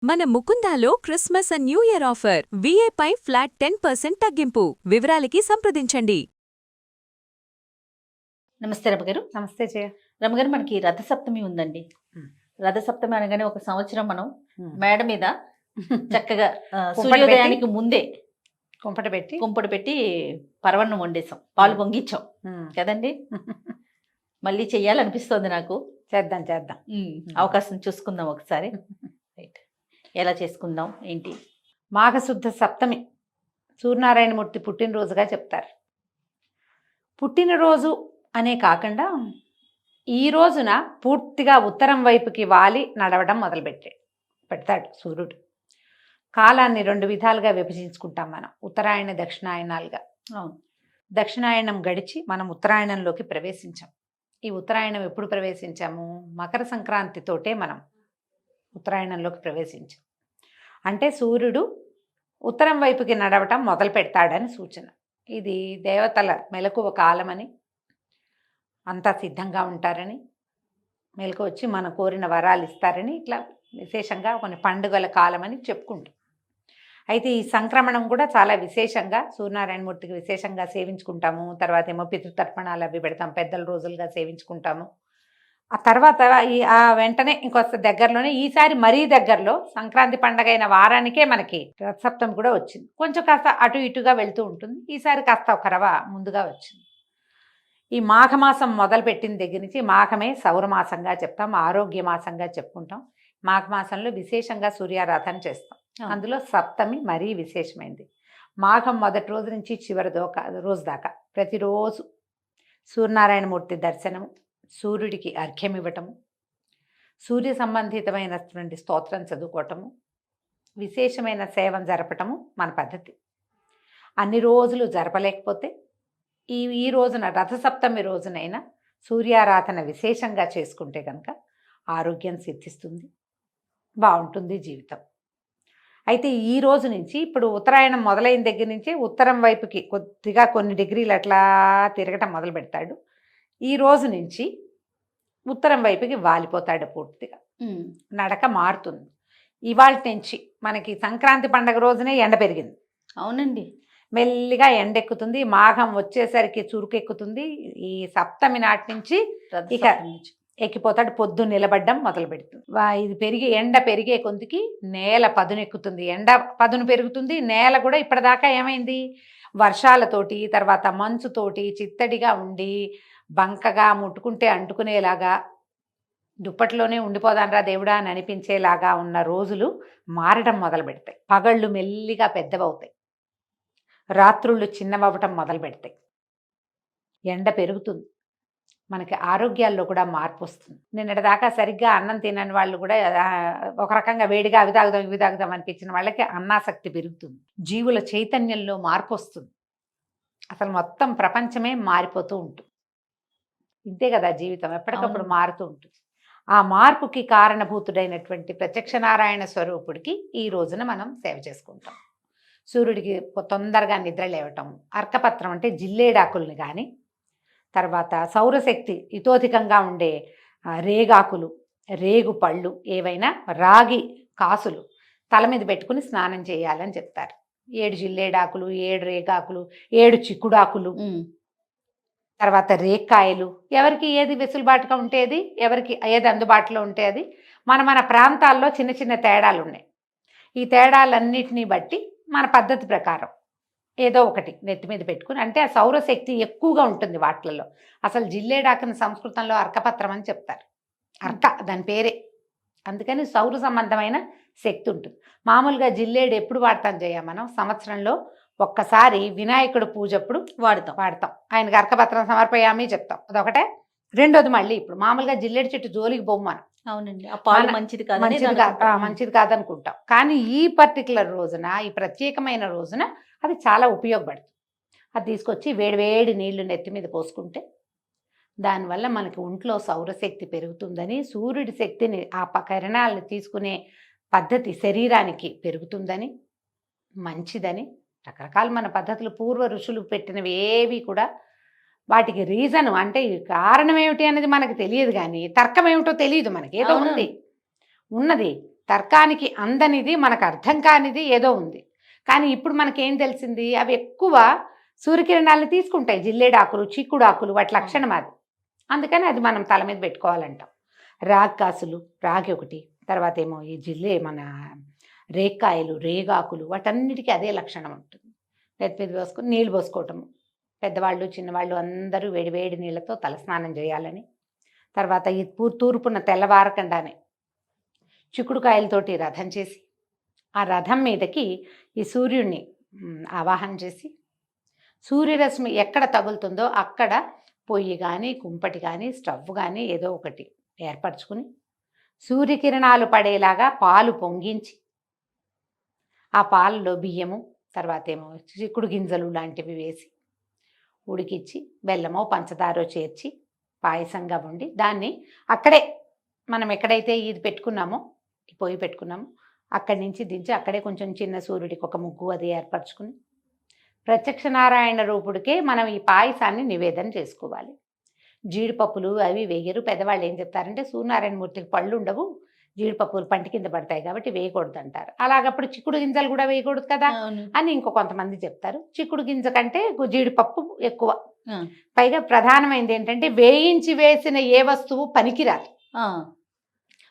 మన ముకుందాలో Christmas and new year offer విఏపై ఫ్లాట్ 10% తగ్గింపు. వివరాలకి సంప్రదించండి. నమస్తే రమగారు. నమస్తే జయ. రమగారు, మనకి రథసప్తమి ఉందండి. రథసప్తమి అనగానే ఒక సంవత్సరం మనం మేడ మీద చక్కగా సూర్యోదయానికి ముందే కుంపట పెట్టి పరవన్నం వండేసాం, పాలు పొంగిచ్చాం కదండి. మళ్ళీ చెయ్యాలనిపిస్తోంది నాకు. చేద్దాం అవకాశం చూసుకుందాం ఒకసారి. రైట్, ఎలా చేసుకుందాం ఏంటి? మాఘశుద్ధ సప్తమి సూర్యనారాయణమూర్తి పుట్టినరోజుగా చెప్తారు. పుట్టినరోజు అనే కాకుండా ఈ రోజున పూర్తిగా ఉత్తరం వైపుకి వాలి నడవడం పెడతాడు సూర్యుడు. కాలాన్ని 2 విధాలుగా విభజించుకుంటాం మనం, ఉత్తరాయణ దక్షిణాయనాలుగా. అవును, దక్షిణాయనం గడిచి మనం ఉత్తరాయణంలోకి ప్రవేశించాం. ఈ ఉత్తరాయణం ఎప్పుడు ప్రవేశించాము? మకర సంక్రాంతితోటే మనం ఉత్తరాయణంలోకి ప్రవేశించాం. అంటే సూర్యుడు ఉత్తరం వైపుకి నడవటం మొదలు పెడతాడని సూచన. ఇది దేవతల మెలకువ కాలమని, అంతా సిద్ధంగా ఉంటారని, మెలకు వచ్చి మన కోరిన వరాలు ఇస్తారని, ఇట్లా విశేషంగా కొన్ని పండుగల కాలమని చెప్పుకుంటాం. అయితే ఈ సంక్రమణం కూడా చాలా విశేషంగా సూర్యనారాయణమూర్తికి విశేషంగా సేవించుకుంటాము. తర్వాత ఏమో పితృతర్పణాలు అవి పెడతాం, పెద్దల రోజులుగా సేవించుకుంటాము. ఆ తర్వాత వెంటనే ఇంకొక దగ్గరలోనే, ఈసారి మరీ దగ్గరలో సంక్రాంతి పండగ అయిన వారానికే మనకి రథసప్తమి కూడా వచ్చింది. కొంచెం కాస్త అటు ఇటుగా వెళ్తూ ఉంటుంది. ఈసారి కాస్త ఒక రవ ముందుగా వచ్చింది. ఈ మాఘమాసం మొదలుపెట్టిన దగ్గర నుంచి, మాఘమే సౌరమాసంగా చెప్తాం, ఆరోగ్య మాసంగా చెప్పుకుంటాం. మాఘమాసంలో విశేషంగా సూర్యారాధన చేస్తాం. అందులో సప్తమి మరీ విశేషమైంది. మాఘం మొదటి రోజు నుంచి చివరి రోజు దాకా ప్రతిరోజు సూర్యనారాయణమూర్తి దర్శనము, సూర్యుడికి అర్ఘ్యం ఇవ్వటము, సూర్య సంబంధితమైనటువంటి స్తోత్రం చదువుకోవటము, విశేషమైన సేవం జరపటము మన పద్ధతి. అన్ని రోజులు జరపలేకపోతే ఈ రోజున రథసప్తమి రోజునైనా సూర్యారాధన విశేషంగా చేసుకుంటే కనుక ఆరోగ్యం సిద్ధిస్తుంది, బాగుంటుంది జీవితం. అయితే ఈ రోజు నుంచి, ఇప్పుడు ఉత్తరాయణం మొదలైన దగ్గర నుంచి ఉత్తరం వైపుకి కొద్దిగా కొన్ని డిగ్రీలు అట్లా తిరగటం మొదలు పెడతాడు. ఈ రోజు నుంచి ఉత్తరం వైపుకి వాలిపోతాడు పూర్తిగా, నడక మారుతుంది. ఇవాళ నుంచి మనకి సంక్రాంతి పండగ రోజునే ఎండ పెరిగింది. అవునండి, మెల్లిగా ఎండెక్కుతుంది. మాఘం వచ్చేసరికి చురుకెక్కుతుంది. ఈ సప్తమి నాటి నుంచి ఇక ఎక్కిపోతాడు. పొద్దు నిలబడ్డం మొదలు పెడుతుంది. ఇది ఎండ పెరిగే కొద్దికి నేల పదునెక్కుతుంది, ఎండ పదును పెరుగుతుంది. నేల కూడా ఇప్పటిదాకా ఏమైంది, వర్షాలతోటి తర్వాత మంచుతోటి చిత్తడిగా ఉండి బంకగా ముట్టుకుంటే అంటుకునేలాగా, దుప్పట్లోనే ఉండిపోదానరా దేవుడా అని అనిపించేలాగా ఉన్న రోజులు మారడం మొదలు పెడతాయి. పగళ్ళు మెల్లిగా పెద్దవవుతాయి, రాత్రుళ్ళు చిన్నవవ్వటం మొదలు పెడతాయి, ఎండ పెరుగుతుంది. మనకి ఆరోగ్యాల్లో కూడా మార్పు వస్తుంది. నిన్నటిదాకా సరిగ్గా అన్నం తినని వాళ్ళు కూడా ఒక రకంగా వేడిగా అవి తాగుదాం ఇవి తాగుదాం అనిపించిన వాళ్ళకి అన్నాసక్తి పెరుగుతుంది. జీవుల చైతన్యంలో మార్పు వస్తుంది. అసలు మొత్తం ప్రపంచమే మారిపోతూ ఉంటుంది. ఇంతే కదా జీవితం, ఎప్పటికప్పుడు మారుతూ ఉంటుంది. ఆ మార్పుకి కారణభూతుడైనటువంటి ప్రత్యక్ష నారాయణ స్వరూపుడికి ఈ రోజున మనం సేవ చేసుకుంటాం. సూర్యుడికి తొందరగా నిద్ర లేవటం, అర్కపత్రం అంటే జిల్లేడాకుల్ని కానీ, తర్వాత సౌరశక్తి ఇతోధికంగా ఉండే రేగాకులు, రేగు పళ్ళు, ఏవైనా రాగి కాసులు తల మీద పెట్టుకుని స్నానం చేయాలని చెప్తారు. 7 జిల్లేడాకులు, 7 రేగాకులు, 7 చిక్కుడాకులు, తర్వాత రేక్కాయలు, ఎవరికి ఏది వెసులుబాటుగా ఉంటేది, ఎవరికి ఏది అందుబాటులో ఉంటే అది. మన ప్రాంతాల్లో చిన్న చిన్న తేడాలు ఉన్నాయి. ఈ తేడాలన్నిటినీ బట్టి మన పద్ధతి ప్రకారం ఏదో ఒకటి నెత్తి మీద పెట్టుకుని, అంటే ఆ సౌరశక్తి ఎక్కువగా ఉంటుంది వాటిలలో. అసలు జిల్లేడాకని సంస్కృతంలో అర్కపత్రం అని చెప్తారు. అర్క దాని పేరే, అందుకని సౌర సంబంధమైన శక్తి ఉంటుంది. మామూలుగా జిల్లేడు ఎప్పుడు వాడతాం మనం? సంవత్సరంలో ఒక్కసారి వినాయకుడు పూజ అప్పుడు వాడతాం. ఆయనకి అర్కపత్రం సమర్పయామి చెప్తాం, అదొకటే. రెండోది మళ్ళీ ఇప్పుడు మామూలుగా జిల్లేడు చెట్టు జోలికి బొమ్మను. అవునండి, ఆ పాలు మంచిది కాదనుకుంటాం. కానీ ఈ పర్టికులర్ రోజున, ఈ ప్రత్యేకమైన రోజున అది చాలా ఉపయోగపడుతుంది. అది తీసుకొచ్చి వేడివేడి నీళ్లు నెత్తి మీద పోసుకుంటే దానివల్ల మనకి ఒంట్లో సౌరశక్తి పెరుగుతుందని, సూర్యుడి శక్తిని ఆ కిరణాలను తీసుకునే పద్ధతి శరీరానికి పెరుగుతుందని, మంచిదని, రకరకాల మన పద్ధతులు పూర్వ ఋషులు పెట్టినవి ఏవి కూడా వాటికి రీజన్ అంటే కారణం ఏమిటి అనేది మనకు తెలియదు, కానీ తర్కం ఏమిటో తెలియదు మనకి. ఏదో ఉన్నది తర్కానికి అందనిది, మనకు అర్థం కానిది ఏదో ఉంది. కానీ ఇప్పుడు మనకేం తెలిసింది, అవి ఎక్కువ సూర్యకిరణాలను తీసుకుంటాయి. జిల్లేడాకులు, చిక్కుడాకులు, వాటి లక్షణం అది. అందుకని అది మనం తల మీద పెట్టుకోవాలంటాం. రాగ్కాసులు, రాగి ఒకటి, తర్వాత ఏమో ఈ మన రేక్కాయలు, రేగాకులు, వాటన్నిటికీ అదే లక్షణం ఉంటుంది. నెత్తి మీద పోసుకొని నీళ్ళు పోసుకోవటము. పెద్దవాళ్ళు చిన్నవాళ్ళు అందరూ వేడి నీళ్ళతో తలస్నానం చేయాలని. తర్వాత ఈ తూర్పున తెల్లవారకుండానే చిక్కుడుకాయలతోటి రథం చేసి, ఆ రథం మీదకి ఈ సూర్యుడిని ఆవాహన చేసి, సూర్యరశ్మి ఎక్కడ తగులుతుందో అక్కడ పొయ్యి కానీ, కుంపటి కానీ, స్టవ్ కానీ ఏదో ఒకటి ఏర్పరచుకుని, సూర్యకిరణాలు పడేలాగా పాలు పొంగించి, ఆ పాలలో బియ్యము, తర్వాత ఏమో చిక్కుడు గింజలు లాంటివి వేసి ఉడికిచ్చి, బెల్లమో పంచదారో చేర్చి పాయసంగా వండి, దాన్ని అక్కడే మనం ఎక్కడైతే ఇది పెట్టుకున్నామో, ఈ పొయ్యి పెట్టుకున్నామో అక్కడి నుంచి దించి అక్కడే కొంచెం చిన్న సూర్యుడికి ఒక ముగ్గు అది ఏర్పరచుకుని, ప్రత్యక్ష నారాయణ రూపుడికే మనం ఈ పాయసాన్ని నివేదన చేసుకోవాలి. జీడిపప్పులు అవి వేయరు. పెద్దవాళ్ళు ఏం చెప్తారంటే, సూర్యనారాయణ మూర్తికి పళ్ళు ఉండవు, జీడిపప్పులు పంటి కింద పడతాయి కాబట్టి వేయకూడదు అంటారు. అలాగప్పుడు చిక్కుడు గింజలు కూడా వేయకూడదు కదా అని ఇంకో కొంతమంది చెప్తారు. చిక్కుడు గింజ కంటే జీడిపప్పు ఎక్కువ. పైగా ప్రధానమైనది ఏంటంటే, వేయించి వేసిన ఏ వస్తువు పనికిరాదు.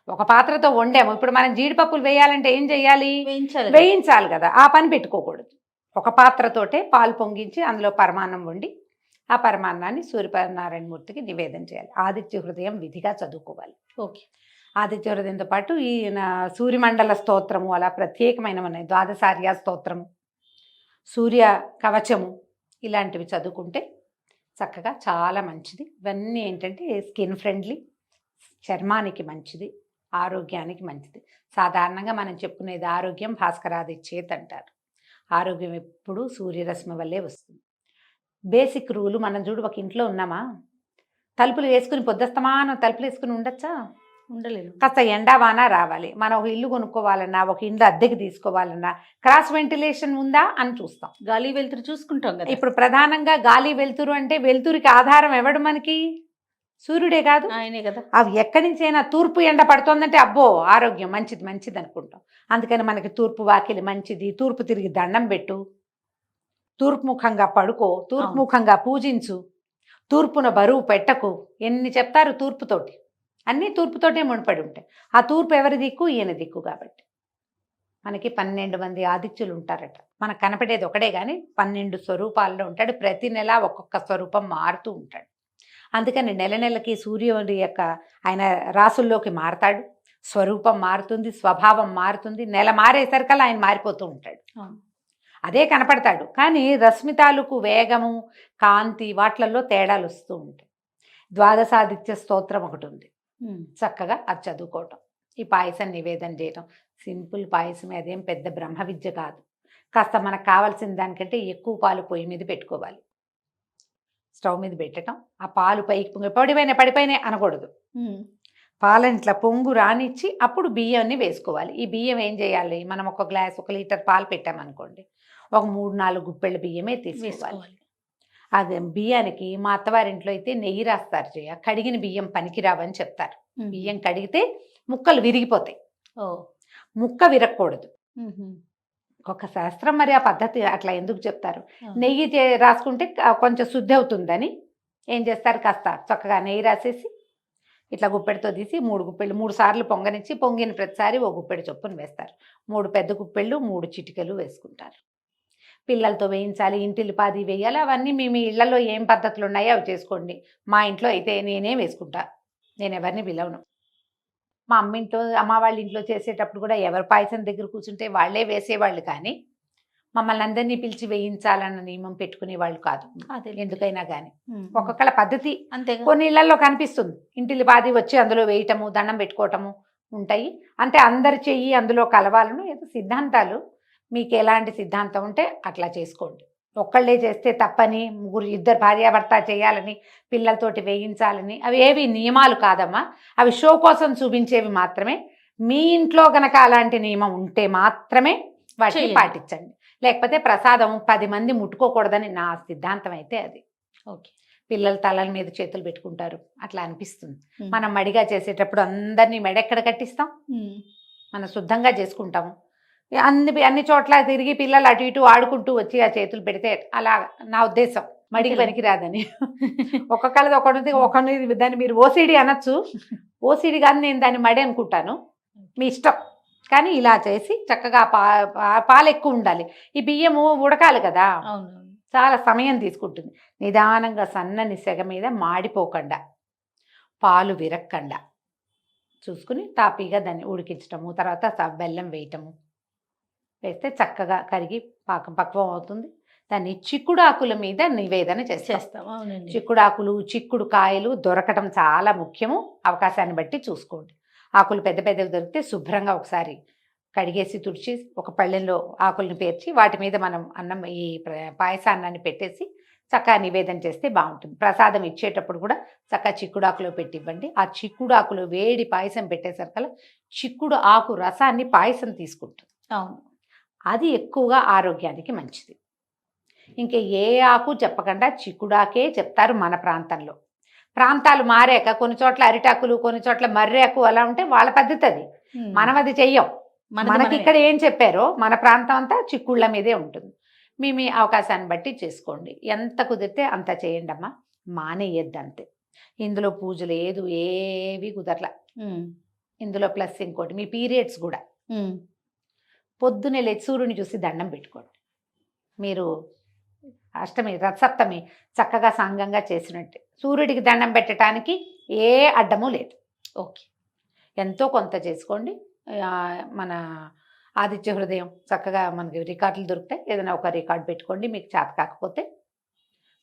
ఒక పాత్రతో వండాము, ఇప్పుడు మనం జీడిపప్పులు వేయాలంటే ఏం చేయాలి, వేయించాలి కదా, ఆ పని పెట్టుకోకూడదు. ఒక పాత్రతోటే పాలు పొంగించి అందులో పరమాన్నం వండి, ఆ పరమాన్నాన్ని సూర్యనారాయణ మూర్తికి నివేదన చేయాలి. ఆదిత్య హృదయం విధిగా చదువుకోవాలి. ఓకే. ఆదిత్య హృదయంతో పాటు ఈ సూర్యమండల స్తోత్రము, అలా ప్రత్యేకమైన ఉన్నాయి, ద్వాదశార్య స్తోత్రము, సూర్య కవచము, ఇలాంటివి చదువుకుంటే చక్కగా చాలా మంచిది. ఇవన్నీ ఏంటంటే స్కిన్ ఫ్రెండ్లీ, చర్మానికి మంచిది, ఆరోగ్యానికి మంచిది. సాధారణంగా మనం చెప్పుకునేది ఆరోగ్యం భాస్కరాదిచ్చేత్ అంటారు. ఆరోగ్యం ఎప్పుడు సూర్యరశ్మి వల్లే వస్తుంది. బేసిక్ రూలు మనం చూడు, ఒక ఇంట్లో ఉన్నామా, తలుపులు వేసుకుని పొద్దుస్తమానం తలుపులు వేసుకుని ఉండొచ్చా? ఉండలేదు. కాస్త ఎండా వాన రావాలి, మనం ఒక ఇల్లు కొనుక్కోవాలన్నా, ఒక ఇల్లు అద్దెకి తీసుకోవాలన్నా క్రాస్ వెంటిలేషన్ ఉందా అని చూస్తాం. గాలి వెలుతురు చూసుకుంటాం కదా. ఇప్పుడు ప్రధానంగా గాలి వెలుతురు అంటే, వెలుతురికి ఆధారం ఎవడు మనకి? సూర్యుడే కాదు, ఆయనే కదా. అవి ఎక్కడి నుంచైనా తూర్పు ఎండ పడుతోందంటే అబ్బో ఆరోగ్యం మంచిది మంచిది అనుకుంటాం. అందుకని మనకి తూర్పు వాకిలి మంచిది, తూర్పు తిరిగి దండం పెట్టు, తూర్పు ముఖంగా పడుకో, తూర్పు ముఖంగా పూజించు, తూర్పున బరువు పెట్టకు, ఎన్ని చెప్తారు తూర్పుతోటి. అన్నీ తూర్పుతోటే ముడిపడి ఉంటాయి. ఆ తూర్పు ఎవరి దిక్కు? ఈయన దిక్కు. కాబట్టి మనకి 12 మంది ఆదిత్యులు ఉంటారట. మనకు కనపడేది ఒకడే కానీ 12 స్వరూపాల్లో ఉంటాడు. ప్రతి నెల ఒక్కొక్క స్వరూపం మారుతూ ఉంటాడు. అందుకని నెలకి సూర్యుడి యొక్క ఆయన రాసుల్లోకి మారతాడు, స్వరూపం మారుతుంది, స్వభావం మారుతుంది. నెల మారేసరికల్లా ఆయన మారిపోతూ ఉంటాడు. అదే కనపడతాడు, కానీ రశ్మి తాలూకు వేగము, కాంతి, వాట్లల్లో తేడాలు వస్తూ ఉంటాయి. ద్వాదశాదిత్య స్తోత్రం ఒకటి ఉంది, చక్కగా అది చదువుకోవటం, ఈ పాయసం నివేదన చేయటం. సింపుల్ పాయసమే, అదేం పెద్ద బ్రహ్మ విద్య కాదు. కాస్త మనకు కావాల్సిన దానికంటే ఎక్కువ పాలు పొయ్యి మీద పెట్టుకోవాలి, స్టవ్ మీద పెట్టడం. ఆ పాలు పైకి పడిపోయినాయి అనకూడదు. పాలని ఇట్లా పొంగు రానిచ్చి అప్పుడు బియ్యాన్ని వేసుకోవాలి. ఈ బియ్యం ఏం చేయాలి, మనం ఒక గ్లాస్ 1 లీటర్ పాలు పెట్టామనుకోండి, ఒక 3-4 గుప్పెళ్ళ బియ్యమే తీసుకోవాలి. అది బియ్యానికి మా అత్తవారింట్లో అయితే నెయ్యి రాస్తారు చేయ, కడిగిన బియ్యం పనికిరావని చెప్తారు. బియ్యం కడిగితే ముక్కలు విరిగిపోతాయి, ముక్క విరగకూడదు. ఒక శాస్త్రం, మరి ఆ పద్ధతి అట్లా ఎందుకు చెప్తారు? నెయ్యి రాసుకుంటే కొంచెం శుద్ధి అవుతుందని ఏం చేస్తారు, కాస్త చక్కగా నెయ్యి రాసేసి ఇట్లా గుప్పెడితో తీసి 3 గుప్పెళ్ళు 3 సార్లు పొంగనిచ్చి, పొంగిన ప్రతిసారి 1 గుప్పెడు చొప్పున వేస్తారు. 3 పెద్ద గుప్పెళ్ళు 3 చిటికెలు వేసుకుంటారు. పిల్లలతో వేయించాలి, ఇంటిల్లిపాది వేయాలి. అవన్నీ మీ ఇళ్లలో ఏం పద్ధతులు ఉన్నాయో అవి చేసుకోండి. మా ఇంట్లో అయితే నేనే వేసుకుంటా, నేను ఎవరిని పిలవను. మా అమ్మ వాళ్ళ ఇంట్లో చేసేటప్పుడు కూడా ఎవరు పాయసం దగ్గర కూర్చుంటే వాళ్ళే వేసేవాళ్ళు, కానీ మమ్మల్ని అందరినీ పిలిచి వేయించాలన్న నియమం పెట్టుకునేవాళ్ళు కాదు. ఎందుకైనా కానీ ఒక్కొక్కళ్ళ పద్ధతి అంతే. కొన్ని ఇళ్లలో కనిపిస్తుంది, ఇంటిల్లిపాది వచ్చి అందులో వేయటము, దండం పెట్టుకోవటము ఉంటాయి. అంటే అందరి చెయ్యి అందులో కలవాలను ఏదో సిద్ధాంతాలు. మీకు ఎలాంటి సిద్ధాంతం ఉంటే అట్లా చేసుకోండి. ఒక్కళ్ళే చేస్తే తప్పని, 2 భార్యాభర్త చేయాలని, పిల్లలతోటి వేయించాలని అవి ఏవి నియమాలు కాదమ్మా. అవి షో కోసం చూపించేవి మాత్రమే. మీ ఇంట్లో గనక అలాంటి నియమం ఉంటే మాత్రమే వాటిని పాటించండి. లేకపోతే ప్రసాదం 10 మంది ముట్టుకోకూడదని నా సిద్ధాంతం అయితే అది. ఓకే. పిల్లలు తలల మీద చేతులు పెట్టుకుంటారు, అట్లా అనిపిస్తుంది. మనం మడిగా చేసేటప్పుడు అందరినీ మెడెక్కడ కట్టిస్తాం? మనం శుద్ధంగా చేసుకుంటాము. అన్ని చోట్ల తిరిగి పిల్లలు అటు ఇటు ఆడుకుంటూ వచ్చి ఆ చేతులు పెడితే అలా నా ఉద్దేశం మడికి పనికి రాదని. ఒక్కొక్కళ్ళది ఒకరిని దాన్ని మీరు ఓసిడి అనొచ్చు, ఓసిడి కానీ నేను దాన్ని మడి అనుకుంటాను, మీ ఇష్టం. కానీ ఇలా చేసి చక్కగా పాలు ఎక్కువ ఉండాలి. ఈ బియ్యము ఉడకాలి కదా, అవును. చాలా సమయం తీసుకుంటుంది. నిదానంగా సన్నని సెగ మీద మాడిపోకుండా పాలు విరక్కండా చూసుకుని తాపీగా దాన్ని ఉడికించటము, తర్వాత బెల్లం వేయటము, వేస్తే చక్కగా కరిగి పాకం పక్వం అవుతుంది. దాన్ని చిక్కుడాకుల మీద నివేదన చేస్తాం. అవునండి. చిక్కుడాకులు, చిక్కుడు కాయలు దొరకటం చాలా ముఖ్యము. అవకాశాన్ని బట్టి చూసుకోండి. ఆకులు పెద్ద పెద్దవి దొరికితే శుభ్రంగా ఒకసారి కడిగేసి తుడిచి ఒక పళ్ళెంలో ఆకుల్ని పేర్చి వాటి మీద మనం అన్నం ఈ పాయసాన్నాన్ని పెట్టేసి చక్కగా నివేదన చేస్తే బాగుంటుంది. ప్రసాదం ఇచ్చేటప్పుడు కూడా చక్కగా చిక్కుడాకులో పెట్టి ఇవ్వండి. ఆ చిక్కుడాకులో వేడి పాయసం పెట్టేసరికల్లా చిక్కుడు ఆకు రసాన్ని పాయసం తీసుకుంటుంది. అవును. అది ఎక్కువగా ఆరోగ్యానికి మంచిది. ఇంకా ఏ ఆకు చెప్పకుండా చిక్కుడాకే చెప్తారు మన ప్రాంతంలో. ప్రాంతాలు మారాక కొన్ని చోట్ల అరిటాకులు, కొన్ని చోట్ల మర్రాకు అలా ఉంటే వాళ్ళ పద్ధతి అది. మనం అది చెయ్యం. మనకి ఇక్కడ ఏం చెప్పారో మన ప్రాంతం అంతా చిక్కుళ్ళ మీదే ఉంటుంది. మీ అవకాశాన్ని బట్టి చేసుకోండి. ఎంత కుదిరితే అంత చేయండి అమ్మా, మానేయద్దు అంతే. ఇందులో పూజ లేదు, ఏవి కుదరలా. ఇందులో ప్లస్ ఇంకోటి, మీ పీరియడ్స్ కూడా పొద్దునే లేచి సూర్యుని చూసి దండం పెట్టుకోండి. మీరు అష్టమి రథసప్తమి చక్కగా సాంగంగా చేసినట్టే. సూర్యుడికి దండం పెట్టడానికి ఏ అడ్డము లేదు. ఓకే, ఎంతో కొంత చేసుకోండి. మన ఆదిత్య హృదయం చక్కగా మనకి రికార్డులు దొరుకుతాయి. ఏదైనా ఒక రికార్డు పెట్టుకోండి. మీకు చేత కాకపోతే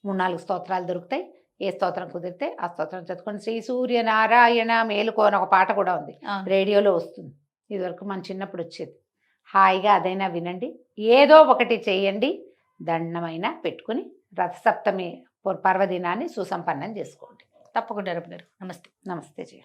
3-4 స్తోత్రాలు దొరుకుతాయి. ఏ స్తోత్రం కుదిరితే ఆ స్తోత్రం చదువుకోండి. శ్రీ సూర్య నారాయణ మేలుకో అని ఒక పాట కూడా ఉంది, రేడియోలో వస్తుంది. ఇదివరకు మన చిన్నప్పుడు వచ్చేది. హాయిగా అదైనా వినండి, ఏదో ఒకటి చేయండి. దండమైనా పెట్టుకుని రథసప్తమి పర్వదినాన్ని సుసంపన్నం చేసుకోండి. తప్పకుండా రమ్య గారు. నమస్తే. నమస్తే జయ.